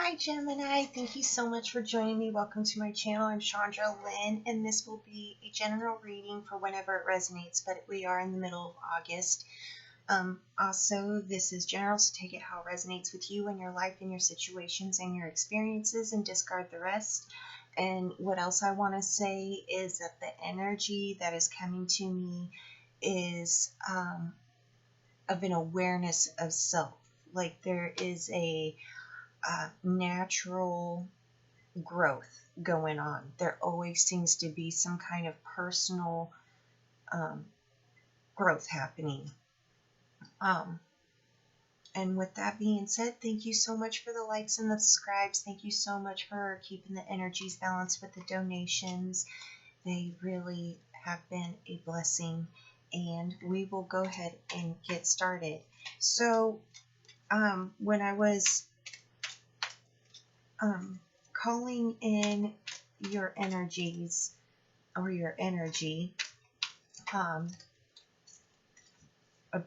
Hi Gemini, thank you so much for joining me. Welcome to my channel. I'm Shandra Lynn, and this will be a general reading for whenever it resonates, but we are in the middle of August. Also, this is general, so take it how it resonates with you and your life and your situations and your experiences and discard the rest. And what else I want to say is that the energy that is coming to me is of an awareness of self. Like there is a natural growth going on. There always seems to be some kind of personal growth happening. And with that being said, thank you so much for the likes and the subscribes. Thank you so much for keeping the energies balanced with the donations. They really have been a blessing. And we will go ahead and get started. So when I was calling in your energies or your energy, a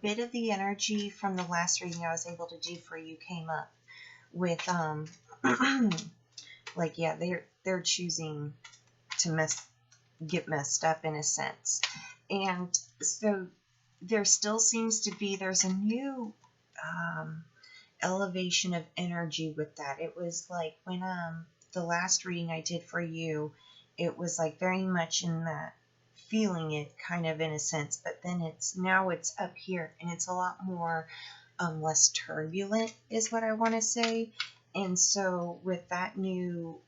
bit of the energy from the last reading I was able to do for you came up with like, yeah, they're choosing to get messed up in a sense. And so there still seems to be, there's a new elevation of energy with that. It was like when the last reading I did for you, it was like very much in that feeling it kind of in a sense, but then it's up here and it's a lot more less turbulent is what I want to say. And so with that new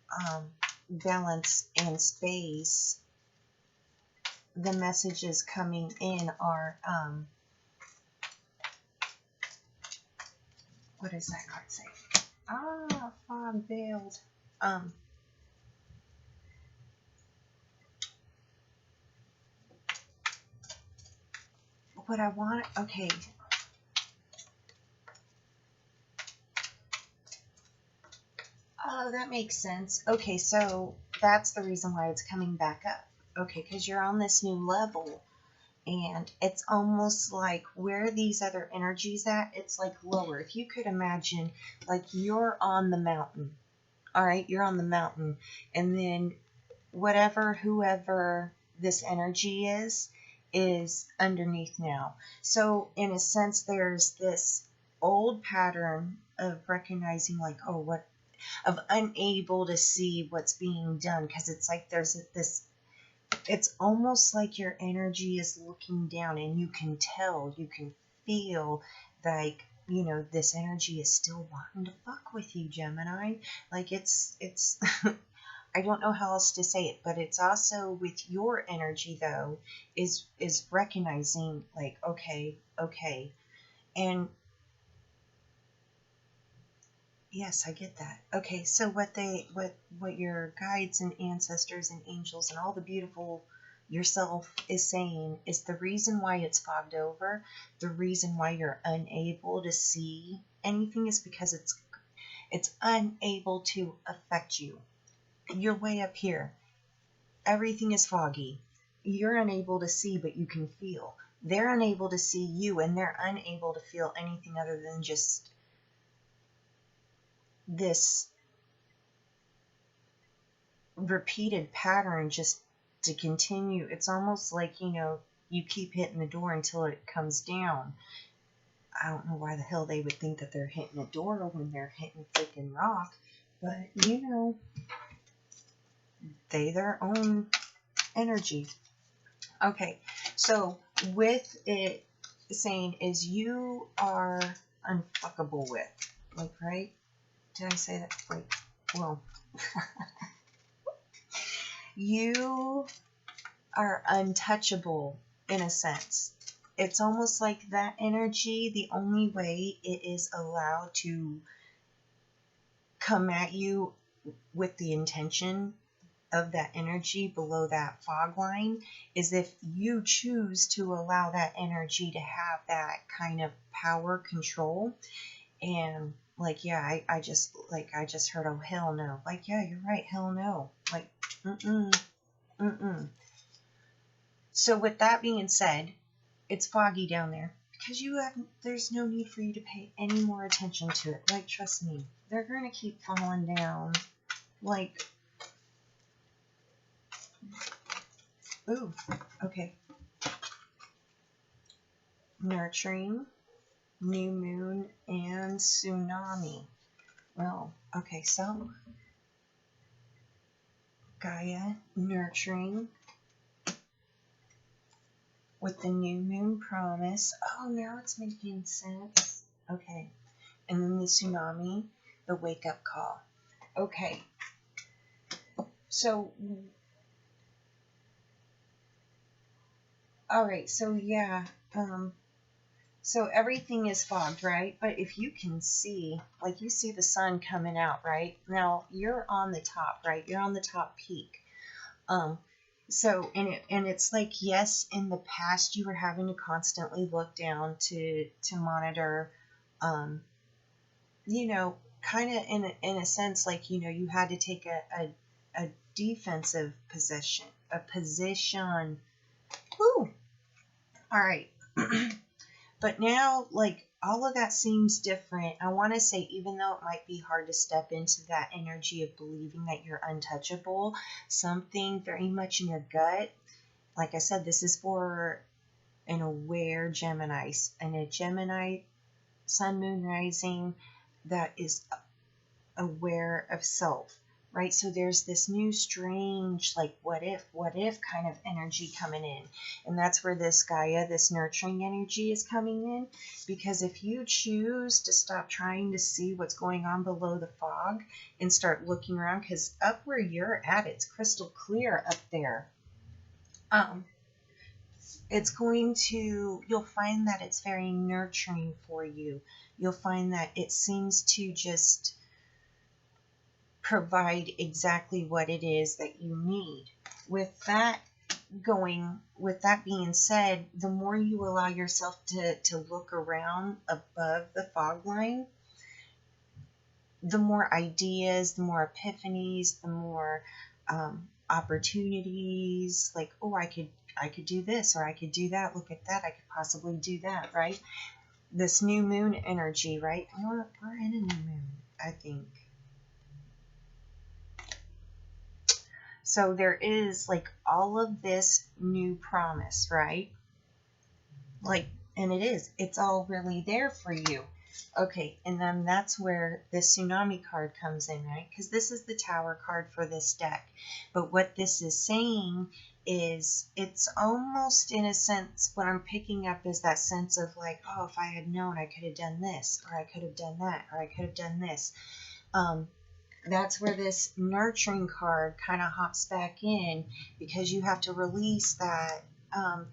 balance and space, the messages coming in are what does that card say? Fog veiled. What I want, okay. Oh, that makes sense. Okay, so that's the reason why it's coming back up. Okay, because you're on this new level. And it's almost like where these other energies at, it's like lower. If you could imagine, like you're on the mountain. All right, you're on the mountain. And then whoever this energy is underneath now. So in a sense, there's this old pattern of recognizing like, of unable to see what's being done. Because it's like there's this, it's almost like your energy is looking down and you can tell, you can feel like, this energy is still wanting to fuck with you, Gemini. Like it's I don't know how else to say it, but it's also with your energy though, is recognizing like, okay. And yes, I get that. Okay, so what your guides and ancestors and angels and all the beautiful yourself is saying is the reason why it's fogged over, the reason why you're unable to see anything is because it's unable to affect you. You're way up here. Everything is foggy. You're unable to see, but you can feel. They're unable to see you, and they're unable to feel anything other than just this repeated pattern just to continue. It's almost like, you keep hitting the door until it comes down. I don't know why the hell they would think that they're hitting a door when they're hitting freaking rock, but they their own energy. Okay, so with it saying is you are unfuckable with, like, right? Did I say that? Wait, well, you are untouchable in a sense. It's almost like that energy, the only way it is allowed to come at you with the intention of that energy below that fog line is if you choose to allow that energy to have that kind of power control. And like, yeah, I just heard, oh hell no. Like, yeah, you're right, hell no. Like, So with that being said, it's foggy down there, because there's no need for you to pay any more attention to it. Like, trust me, they're going to keep falling down. Like, ooh, okay. Nurturing, new moon, and tsunami. Well, okay, so Gaia, nurturing, with the new moon promise. Oh, now it's making sense. Okay. And then the tsunami, the wake up call. Okay. So, all right. So, yeah. So everything is fogged, right? But if you can see, like you see the sun coming out, right? Now you're on the top, right? You're on the top peak. So, and it's like, yes, in the past you were having to constantly look down to monitor, you know, kind of in a sense, like, you know, you had to take a defensive position, Woo! All right. But now, like, all of that seems different. I want to say, even though it might be hard to step into that energy of believing that you're untouchable, something very much in your gut, like I said, this is for an aware Gemini, and a Gemini sun, moon, rising that is aware of self, right? So there's this new strange, like, what if kind of energy coming in. And that's where this Gaia, this nurturing energy is coming in. Because if you choose to stop trying to see what's going on below the fog and start looking around, because up where you're at, it's crystal clear up there. You'll find that it's very nurturing for you. You'll find that it seems to just provide exactly what it is that you need. With that being said, the more you allow yourself to look around above the fog line, the more ideas, the more epiphanies, the more opportunities, like, oh, I could do this, or I could do that. Look at that. I could possibly do that, right? This new moon energy, right? We're in a new moon, I think. So there is, like, all of this new promise, right? Like, and it's all really there for you. Okay, and then that's where the tsunami card comes in, right? Because this is the Tower card for this deck. But what this is saying is, it's almost, in a sense, what I'm picking up is that sense of, like, oh, if I had known, I could have done this, or I could have done that, or I could have done this. That's where this nurturing card kind of hops back in, because you have to release that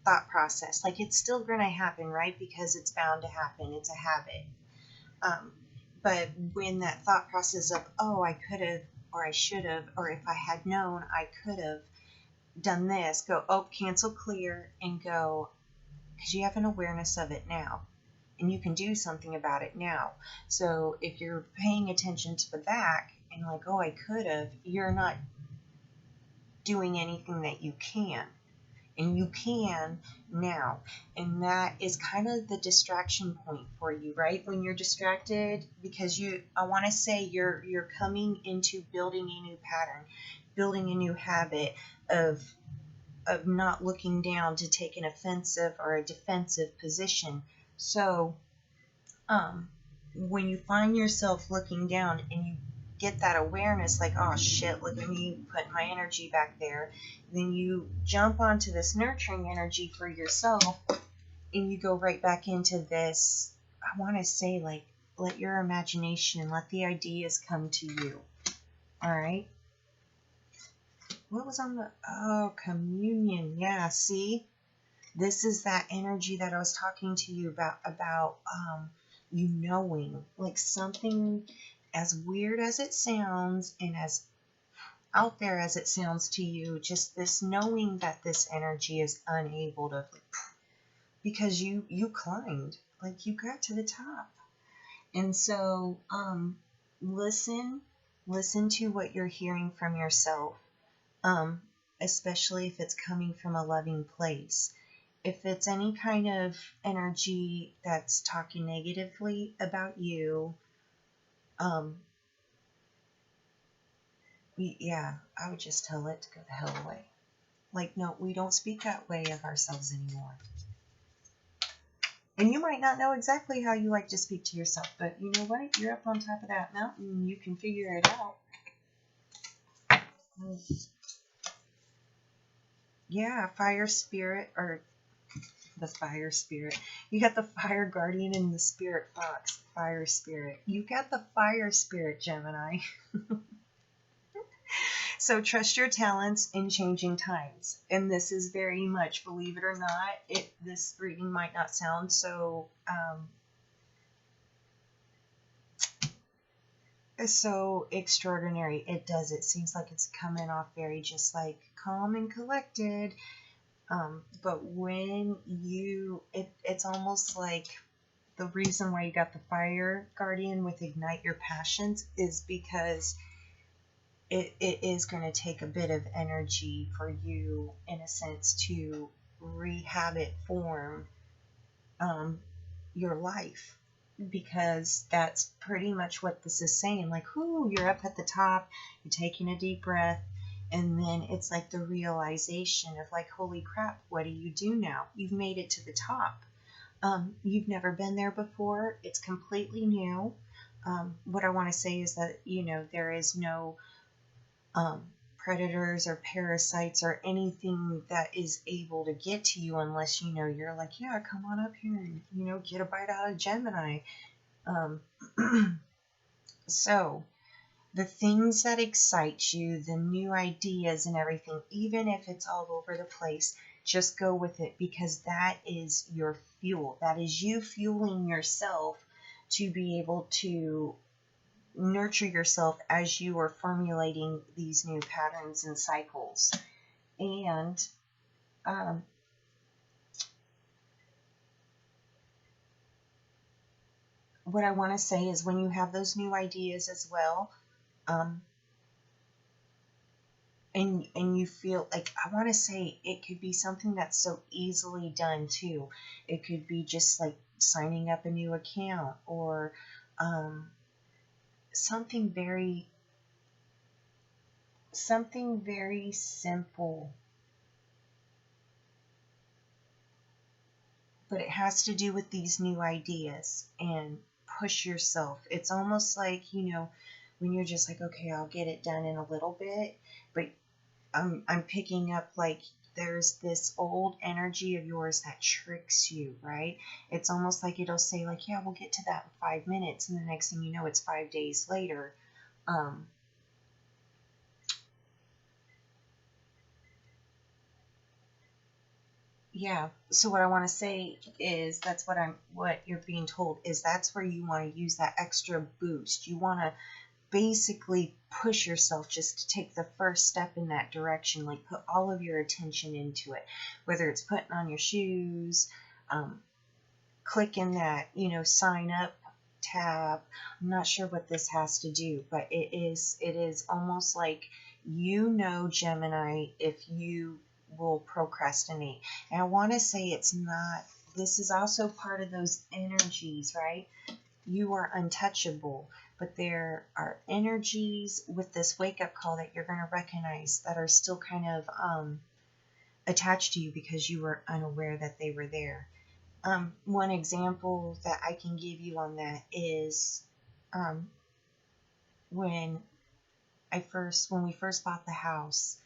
thought process. Like, it's still going to happen, right? Because it's bound to happen. It's a habit. But when that thought process of, oh, I could have, or I should have, or if I had known, I could have done this, go, oh, cancel, clear, and go, because you have an awareness of it now. And you can do something about it now. So if you're paying attention to the back and, like, oh, I could have, you're not doing anything that you can. And you can now. And that is kind of the distraction point for you, right? When you're distracted, because I want to say you're coming into building a new pattern, building a new habit of not looking down to take an offensive or a defensive position. So when you find yourself looking down and you get that awareness, like, oh shit, look at me put my energy back there, then you jump onto this nurturing energy for yourself, and you go right back into this, I want to say, like, let your imagination, let the ideas come to you. All right. What was on the, oh, communion. Yeah, see, this is that energy that I was talking to you about you knowing, like, something, as weird as it sounds and as out there as it sounds to you, just this knowing that this energy is unable to, like, because you climbed, like, you got to the top. And so listen to what you're hearing from yourself, especially if it's coming from a loving place. if it's any kind of energy that's talking negatively about you, um, yeah, I would just tell it to go the hell away. Like, no, we don't speak that way of ourselves anymore. And you might not know exactly how you like to speak to yourself, but you know what? You're up on top of that mountain and you can figure it out. Yeah, fire spirit, or the fire spirit. You got the fire guardian and the spirit fox, fire spirit. You got the fire spirit, Gemini. So trust your talents in changing times. And this is very much, believe it or not, this reading might not sound so so extraordinary. It does. It seems like it's coming off very just like calm and collected. But when it's almost like the reason why you got the fire guardian with ignite your passions is because it is going to take a bit of energy for you, in a sense, to rehabit form your life, because that's pretty much what this is saying. Like, whoo, you're up at the top, you're taking a deep breath, and then it's like the realization of like, holy crap, what do you do now? You've made it to the top. You've never been there before. It's completely new. What I want to say is that, there is no predators or parasites or anything that is able to get to you unless you're like, yeah, come on up here and get a bite out of Gemini. So the things that excite you, the new ideas and everything, even if it's all over the place, just go with it, because that is your fuel. That is you fueling yourself to be able to nurture yourself as you are formulating these new patterns and cycles. And what I want to say is, when you have those new ideas as well, and you feel like, I want to say, it could be something that's so easily done too. It could be just like signing up a new account, or something very simple, but it has to do with these new ideas and push yourself. It's almost like, when you're just like, okay, I'll get it done in a little bit, but I'm picking up like there's this old energy of yours that tricks you, right? It's almost like it'll say like, yeah, we'll get to that in 5 minutes, and the next thing you know, it's 5 days later. Yeah. So what I want to say is, that's what you're being told is, that's where you want to use that extra boost. You want to basically push yourself just to take the first step in that direction, like put all of your attention into it, whether it's putting on your shoes, clicking that, sign up tab. I'm not sure what this has to do, but it is almost like, Gemini, if you will procrastinate. And I want to say, it's not, this is also part of those energies, right? You are untouchable, but there are energies with this wake-up call that you're going to recognize that are still kind of attached to you, because you were unaware that they were there. One example that I can give you on that is when we first bought the house,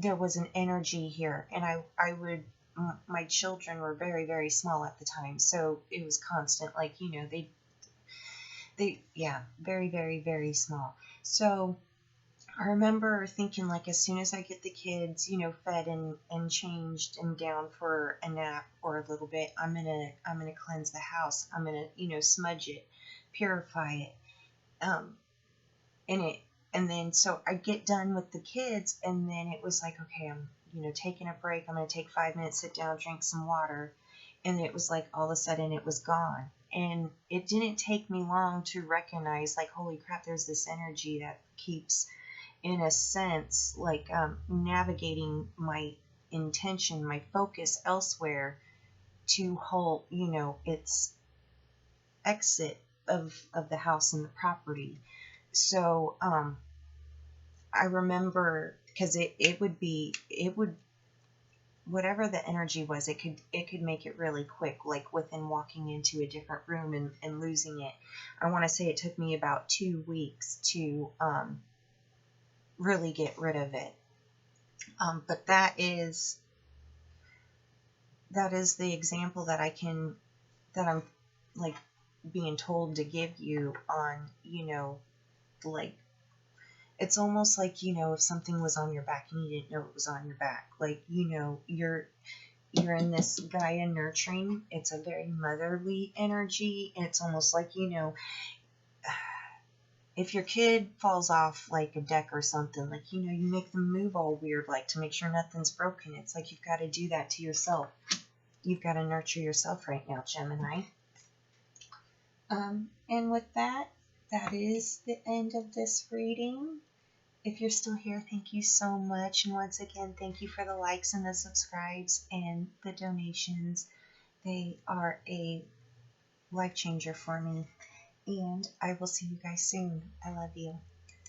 there was an energy here, and my children were very, very small at the time, so it was constant, like, yeah, very, very, very small. So I remember thinking, like, as soon as I get the kids, fed and changed and down for a nap or a little bit, I'm gonna cleanse the house. I'm gonna, smudge it, purify it, and then so I get done with the kids, and then it was like, okay, I'm taking a break. I'm gonna take 5 minutes, sit down, drink some water, and it was like, all of a sudden it was gone. And it didn't take me long to recognize, like, holy crap, there's this energy that keeps, in a sense, like, navigating my intention, my focus elsewhere to hold, its exit of the house and the property. So I remember, because it would, whatever the energy was, it could make it really quick, like within walking into a different room and losing it. I want to say it took me about 2 weeks to really get rid of it. But that is the example that I'm like being told to give you on, like, it's almost like, if something was on your back and you didn't know it was on your back, like, you're in this Gaia nurturing. It's a very motherly energy. And it's almost like, if your kid falls off like a deck or something, like, you make them move all weird, like to make sure nothing's broken. It's like you've got to do that to yourself. You've got to nurture yourself right now, Gemini. And with that, that is the end of this reading. If you're still here, thank you so much. And once again, thank you for the likes and the subscribes and the donations. They are a life changer for me. And I will see you guys soon. I love you.